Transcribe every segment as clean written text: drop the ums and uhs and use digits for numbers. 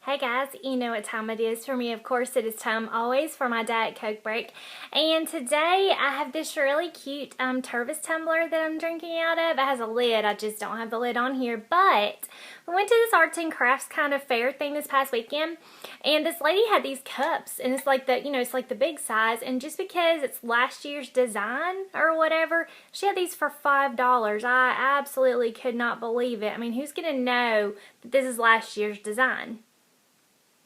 Hey guys, you know what time it is for me. Of course, it is time always for my Diet Coke break. And today I have this really cute Tervis tumbler that I'm drinking out of. It has a lid. I just don't have the lid on here. But we went to this arts and crafts kind of fair thing this past weekend. And this lady had these cups. And it's like the, it's like the big size. And just because it's last year's design or whatever, she had these for $5. I absolutely could not believe it. I mean, who's going to know that this is last year's design?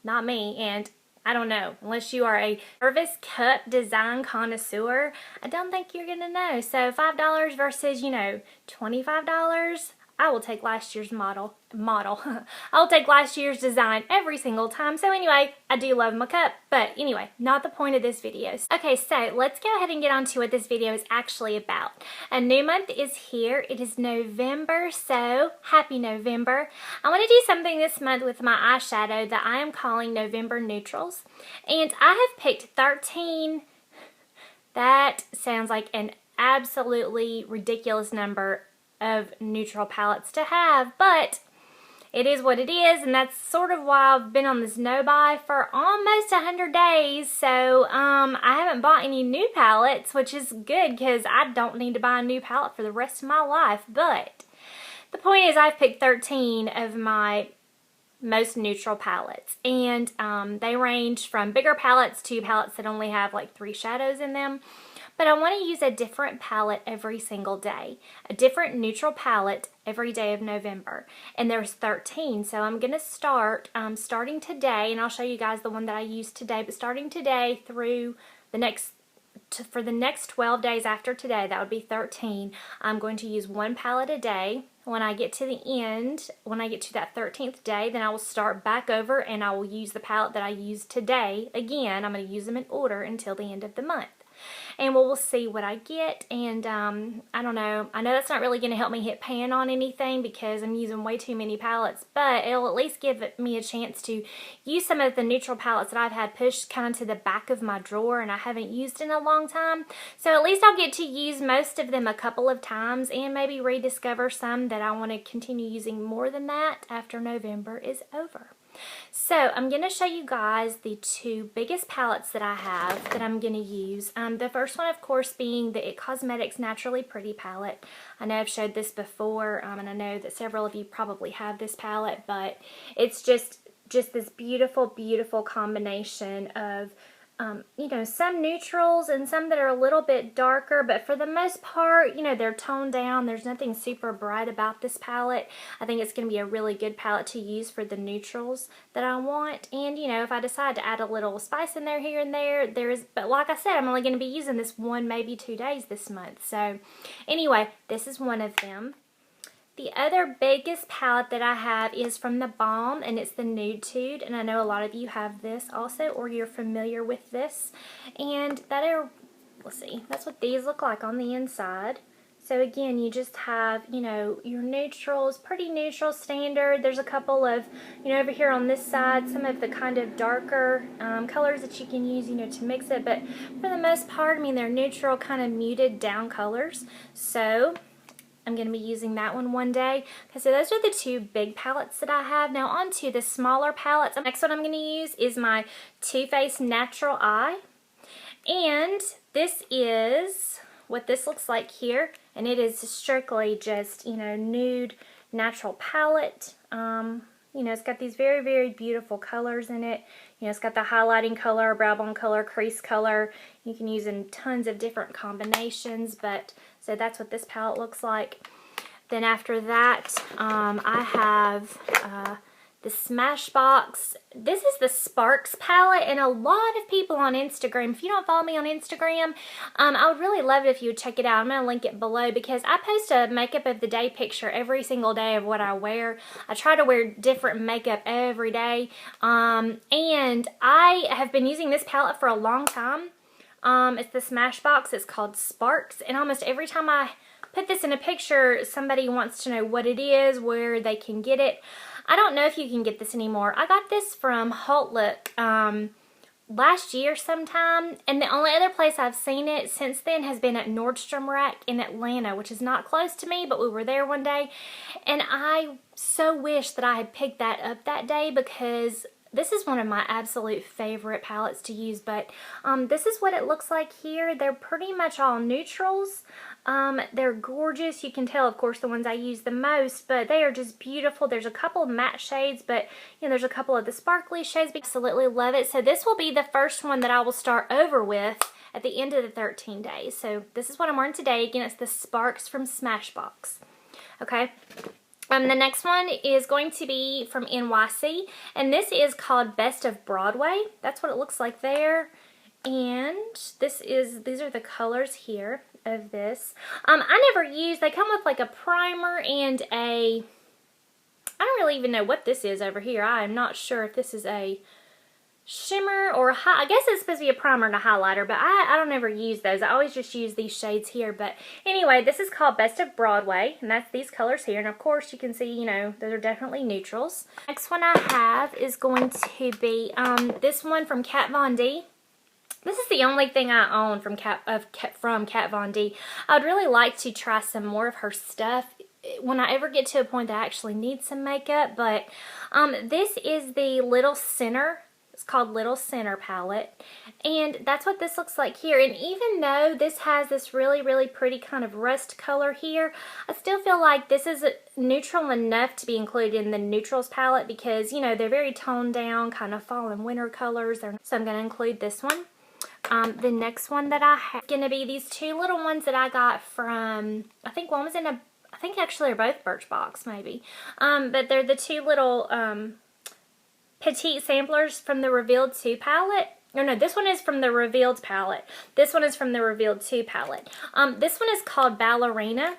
Not me, and I don't know, unless you are a Tervis cup design connoisseur, I don't think you're gonna know. So $5 versus, $25, I will take last year's model. I'll take last year's design every single time. So anyway, I do love my cup, but anyway, not the point of this video. Okay, so let's go ahead and get on to what this video is actually about. A new month is here. It is November, so happy November. I want to do something this month with my eyeshadow that I am calling November Neutrals. And I have picked 13. That sounds like an absolutely ridiculous number of neutral palettes to have, but it is what it is, and that's sort of why I've been on this no-buy for almost 100 days, so I haven't bought any new palettes, which is good because I don't need to buy a new palette for the rest of my life, but the point is I've picked 13 of my most neutral palettes, and they range from bigger palettes to palettes that only have like 3 shadows in them. But I want to use a different palette every single day. A different neutral palette every day of November. And there's 13. So I'm going to start starting today. And I'll show you guys the one that I used today. But starting today through the next, for the next 12 days after today, that would be 13. I'm going to use one palette a day. When I get to the end, when I get to that 13th day, then I will start back over and I will use the palette that I used today. Again, I'm going to use them in order until the end of the month. And we'll see what I get, and I don't know. I know that's not really going to help me hit pan on anything because I'm using way too many palettes, but it'll at least give me a chance to use some of the neutral palettes that I've had pushed kind of to the back of my drawer and I haven't used in a long time. So at least I'll get to use most of them a couple of times and maybe rediscover some that I want to continue using more than that after November is over. So I'm going to show you guys the 2 biggest palettes that I have that I'm going to use. The first one, of course, being the It Cosmetics Naturally Pretty palette. I know I've showed this before, and I know that several of you probably have this palette, but it's just this beautiful, beautiful combination of some neutrals and some that are a little bit darker, but for the most part, they're toned down. There's nothing super bright about this palette. I think it's going to be a really good palette to use for the neutrals that I want. And, if I decide to add a little spice in there here and there, but like I said, I'm only going to be using this 1, maybe 2 days this month. So, anyway, this is one of them. The other biggest palette that I have is from the Balm, and it's the Nude Tude, and I know a lot of you have this also, or you're familiar with this. And let's see, that's what these look like on the inside. So again, you just have, your neutrals, pretty neutral, standard. There's a couple of, over here on this side, some of the kind of darker colors that you can use, to mix it. But for the most part, they're neutral, kind of muted down colors. So I'm going to be using that one day. Okay, so those are the 2 big palettes that I have. Now on to the smaller palettes. The next one I'm going to use is my Too Faced Natural Eye. And this is what this looks like here. And it is strictly just, nude natural palette. It's got these very, very beautiful colors in it. It's got the highlighting color, brow bone color, crease color. You can use in tons of different combinations, so that's what this palette looks like. Then after that, I have the SmashBox. This is the Sparks palette, and a lot of people on Instagram, if you don't follow me on Instagram, I would really love it if you would check it out. I'm going to link it below because I post a makeup of the day picture every single day of what I wear. I try to wear different makeup every day, and I have been using this palette for a long time. It's the SmashBox. It's called Sparks, and almost every time I put this in a picture, somebody wants to know what it is, where they can get it. I don't know if you can get this anymore. I got this from Halt Look last year sometime, and the only other place I've seen it since then has been at Nordstrom Rack in Atlanta, which is not close to me, but we were there one day, and I so wish that I had picked that up that day because this is one of my absolute favorite palettes to use, but this is what it looks like here. They're pretty much all neutrals. They're gorgeous. You can tell, of course, the ones I use the most, but they are just beautiful. There's a couple of matte shades, but you know, there's a couple of the sparkly shades. Absolutely love it. So this will be the first one that I will start over with at the end of the 13 days. So this is what I'm wearing today. Again, it's the Sparks from Smashbox. Okay. The next one is going to be from NYC, and this is called Best of Broadway. That's what it looks like there. And these are the colors here of this. I never use, they come with like a primer and I don't really even know what this is over here. I am not sure if this is a shimmer or I guess it's supposed to be a primer and a highlighter, but I don't ever use those. I always just use these shades here. But anyway, this is called Best of Broadway, and that's these colors here. And of course you can see, you know, those are definitely neutrals. Next one I have is going to be this one from Kat Von D. This is the only thing I own from Kat Von D. I would really like to try some more of her stuff when I ever get to a point that I actually need some makeup. But this is the Little Center. It's called Little Center palette, and that's what this looks like here. And even though this has this really, really pretty kind of rust color here, I still feel like this is neutral enough to be included in the neutrals palette because, you know, they're very toned down, kind of fall and winter colors. So I'm going to include this one. The next one that I have is going to be these two little ones that I got from, I think one was in a, I think actually they're both Birchbox maybe. But they're the two little petite samplers from the Revealed 2 palette. No, this one is from the Revealed palette. This one is from the Revealed 2 palette. This one is called Ballerina.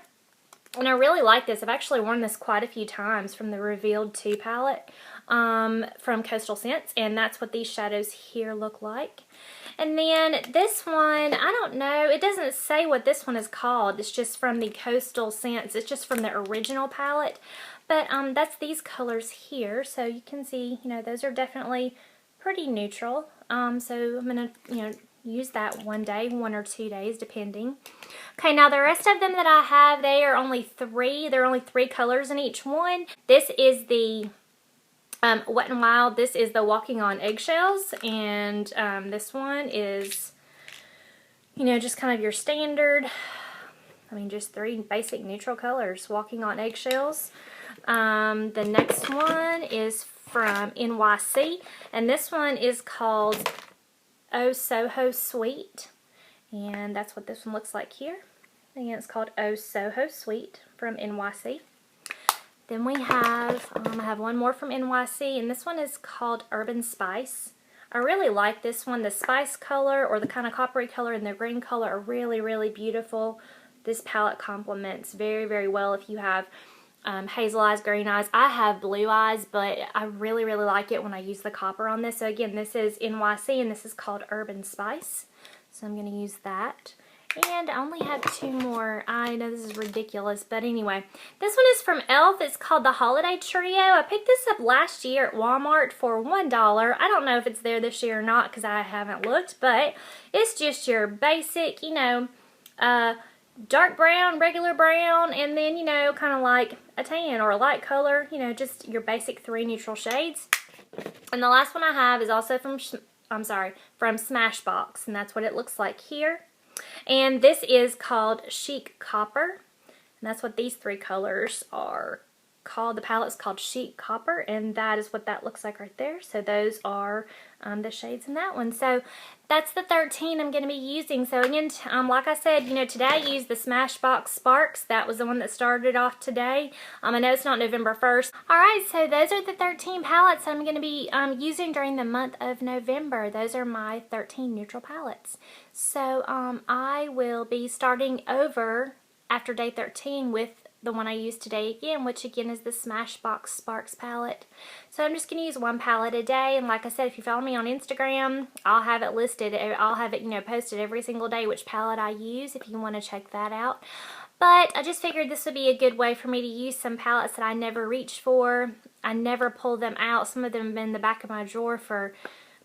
And I really like this. I've actually worn this quite a few times from the Revealed 2 palette from Coastal Scents. And that's what these shadows here look like. And then this one, I don't know. It doesn't say what this one is called. It's just from the Coastal Scents. It's just from the original palette. But that's these colors here. So you can see, you know, those are definitely pretty neutral. So I'm going to, you know, use that one day, 1 or 2 days, depending. Okay, now the rest of them that I have, they are only 3. There are only 3 colors in each one. This is the Wet n Wild. This is the Walking on Eggshells. And this one is, you know, just kind of your standard, I mean, just 3 basic neutral colors. Walking on Eggshells. The next one is from NYC, and this one is called Oh Soho Sweet, and that's what this one looks like here. Again, it's called Oh Soho Sweet from NYC. Then we have, I have one more from NYC, and this one is called Urban Spice. I really like this one. The spice color, or the kind of coppery color, and the green color are really, really beautiful. This palette complements very, very well if you have hazel eyes, green eyes. I have blue eyes, but I really, really like it when I use the copper on this. So again, this is NYC, and this is called Urban Spice. So I'm going to use that. And I only have 2 more. I know this is ridiculous, but anyway. This one is from e.l.f. It's called the Holiday Trio. I picked this up last year at Walmart for $1. I don't know if it's there this year or not because I haven't looked, but it's just your basic, you know, dark brown, regular brown, and then, you know, kind of like a tan or a light color, you know, just your basic 3 neutral shades. And the last one I have is also from Smashbox, and that's what it looks like here. And this is called Chic Copper, and that's what these 3 colors are called. The palette's called Chic Copper, and that is what that looks like right there. So those are the shades in that one. So that's the 13 I'm going to be using. So again, like I said, you know, today I used the SmashBox Sparks. That was the one that started off today. I know it's not November 1st. Alright, so those are the 13 palettes I'm going to be using during the month of November. Those are my 13 neutral palettes. So I will be starting over after day 13 with the one I used today again, which again is the SmashBox Sparks palette. So I'm just going to use 1 palette a day, and like I said, if you follow me on Instagram, I'll have it listed. I'll have it, you know, posted every single day which palette I use if you want to check that out. But I just figured this would be a good way for me to use some palettes that I never reach for. I never pull them out. Some of them have been in the back of my drawer for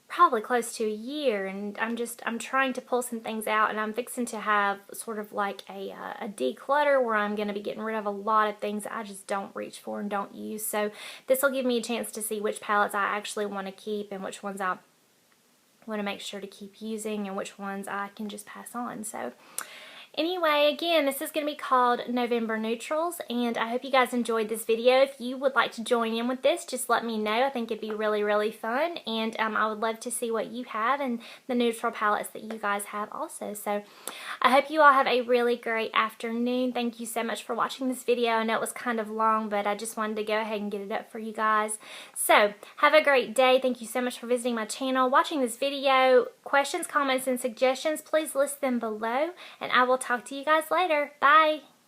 probably close to a year, and I'm trying to pull some things out, and I'm fixing to have sort of like a declutter where I'm going to be getting rid of a lot of things that I just don't reach for and don't use. So this will give me a chance to see which palettes I actually want to keep and which ones I want to make sure to keep using and which ones I can just pass on. So anyway, again, this is going to be called November Neutrals, and I hope you guys enjoyed this video. If you would like to join in with this, just let me know. I think it'd be really, really fun, and I would love to see what you have and the neutral palettes that you guys have also. So I hope you all have a really great afternoon. Thank you so much for watching this video. I know it was kind of long, but I just wanted to go ahead and get it up for you guys. So have a great day. Thank you so much for visiting my channel, watching this video. Questions, comments, and suggestions, please list them below, and I will talk to you guys later. Bye!